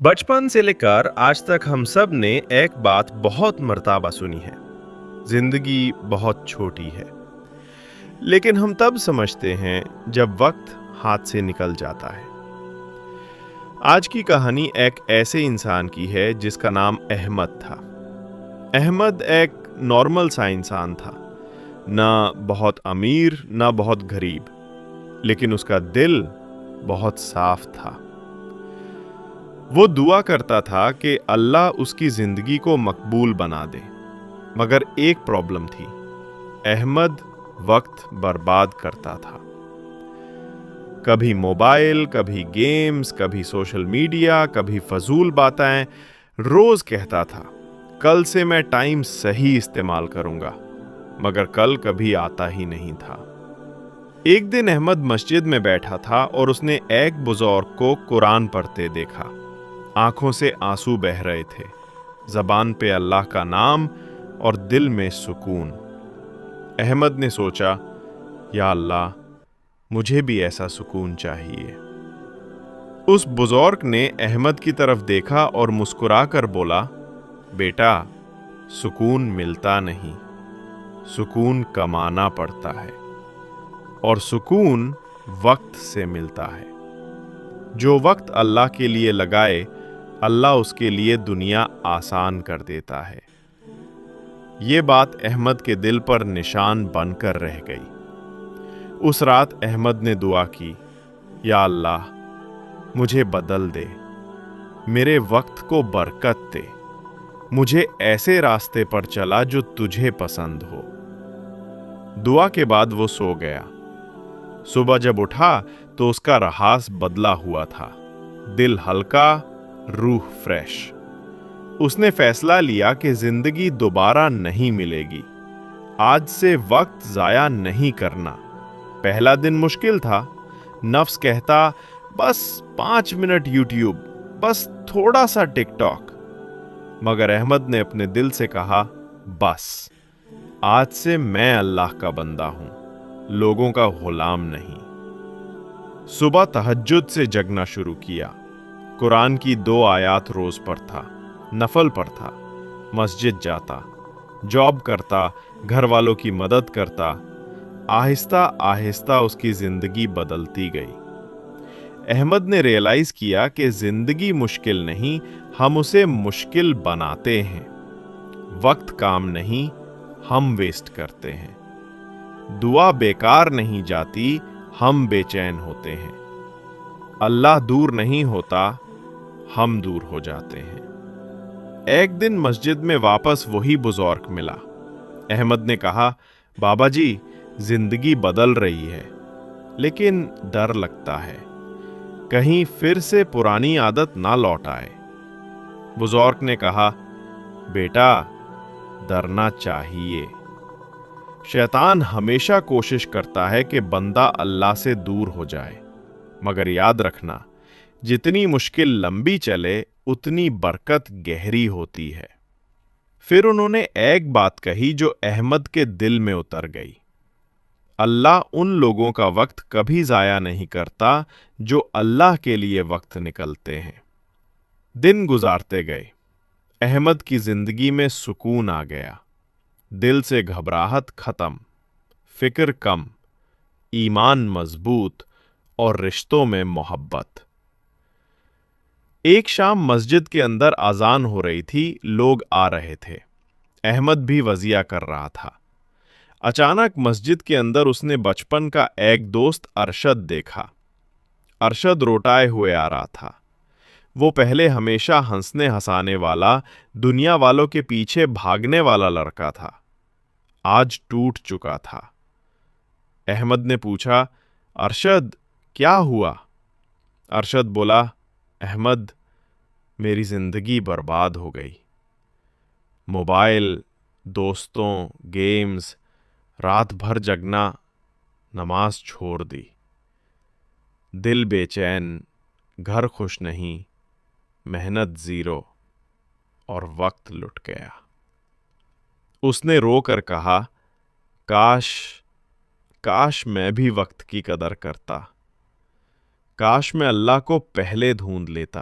बचपन से लेकर आज तक हम सब ने एक बात बहुत मर्तबा सुनी है। जिंदगी बहुत छोटी है। लेकिन हम तब समझते हैं जब वक्त हाथ से निकल जाता है। आज की कहानी एक ऐसे इंसान की है जिसका नाम अहमद था। अहमद एक नॉर्मल सा इंसान था, ना बहुत अमीर ना बहुत गरीब, लेकिन उसका दिल बहुत साफ था। वो दुआ करता था कि अल्लाह उसकी जिंदगी को मकबूल बना दे। मगर एक प्रॉब्लम थी, अहमद वक्त बर्बाद करता था। कभी मोबाइल, कभी गेम्स, कभी सोशल मीडिया, कभी फजूल बातें। रोज कहता था कल से मैं टाइम सही इस्तेमाल करूंगा, मगर कल कभी आता ही नहीं था। एक दिन अहमद मस्जिद में बैठा था और उसने एक बुजुर्ग को कुरान पढ़ते देखा। आंखों से आंसू बह रहे थे, जबान पे अल्लाह का नाम और दिल में सुकून। अहमद ने सोचा, या अल्लाह, मुझे भी ऐसा सुकून चाहिए। उस बुजुर्ग ने अहमद की तरफ देखा और मुस्कुराकर बोला, बेटा, सुकून मिलता नहीं, सुकून कमाना पड़ता है, और सुकून वक्त से मिलता है। जो वक्त अल्लाह के लिए लगाए, अल्लाह उसके लिए दुनिया आसान कर देता है। ये बात अहमद के दिल पर निशान बनकर रह गई। उस रात अहमद ने दुआ की, या अल्लाह, मुझे बदल दे, मेरे वक्त को बरकत दे, मुझे ऐसे रास्ते पर चला जो तुझे पसंद हो। दुआ के बाद वो सो गया। सुबह जब उठा तो उसका रहास बदला हुआ था, दिल हल्का, रूह फ्रेश। उसने फैसला लिया कि जिंदगी दोबारा नहीं मिलेगी। आज से वक्त जाया नहीं करना। पहला दिन मुश्किल था। नफ्स कहता, बस 5 मिनट यूट्यूब, बस थोड़ा सा टिकटॉक। मगर अहमद ने अपने दिल से कहा, बस आज से मैं अल्लाह का बंदा हूं, लोगों का गुलाम नहीं। सुबह तहज्जुद से जगना शुरू किया। कुरान की 2 आयात रोज पढ़ता, नफल पढ़ता, मस्जिद जाता, जॉब करता, घर वालों की मदद करता। आहिस्ता आहिस्ता उसकी जिंदगी बदलती गई। अहमद ने रियलाइज किया कि जिंदगी मुश्किल नहीं, हम उसे मुश्किल बनाते हैं। वक्त काम नहीं, हम वेस्ट करते हैं। दुआ बेकार नहीं जाती, हम बेचैन होते हैं। अल्लाह दूर नहीं होता, हम दूर हो जाते हैं। एक दिन मस्जिद में वापस वही बुजुर्ग मिला। अहमद ने कहा, बाबा जी, जिंदगी बदल रही है, लेकिन डर लगता है, कहीं फिर से पुरानी आदत ना लौट आए। बुजुर्ग ने कहा, बेटा, डरना चाहिए। शैतान हमेशा कोशिश करता है कि बंदा अल्लाह से दूर हो जाए, मगर याद रखना, जितनी मुश्किल लंबी चले उतनी बरकत गहरी होती है। फिर उन्होंने एक बात कही जो अहमद के दिल में उतर गई। अल्लाह उन लोगों का वक्त कभी जाया नहीं करता जो अल्लाह के लिए वक्त निकलते हैं। दिन गुजारते गए। अहमद की जिंदगी में सुकून आ गया। दिल से घबराहट खत्म, फिक्र कम, ईमान मजबूत और रिश्तों में मोहब्बत। एक शाम मस्जिद के अंदर अजान हो रही थी, लोग आ रहे थे। अहमद भी वजिया कर रहा था। अचानक मस्जिद के अंदर उसने बचपन का एक दोस्त अरशद देखा। अरशद रोटाए हुए आ रहा था। वो पहले हमेशा हंसने हंसाने वाला, दुनिया वालों के पीछे भागने वाला लड़का था। आज टूट चुका था। अहमद ने पूछा, अरशद, क्या हुआ? अरशद बोला, अहमद, मेरी जिंदगी बर्बाद हो गई। मोबाइल, दोस्तों, गेम्स, रात भर जगना, नमाज छोड़ दी। दिल बेचैन, घर खुश नहीं, मेहनत जीरो, और वक्त लुट गया। उसने रोकर कहा, काश काश मैं भी वक्त की कदर करता, काश मैं अल्लाह को पहले ढूंढ लेता।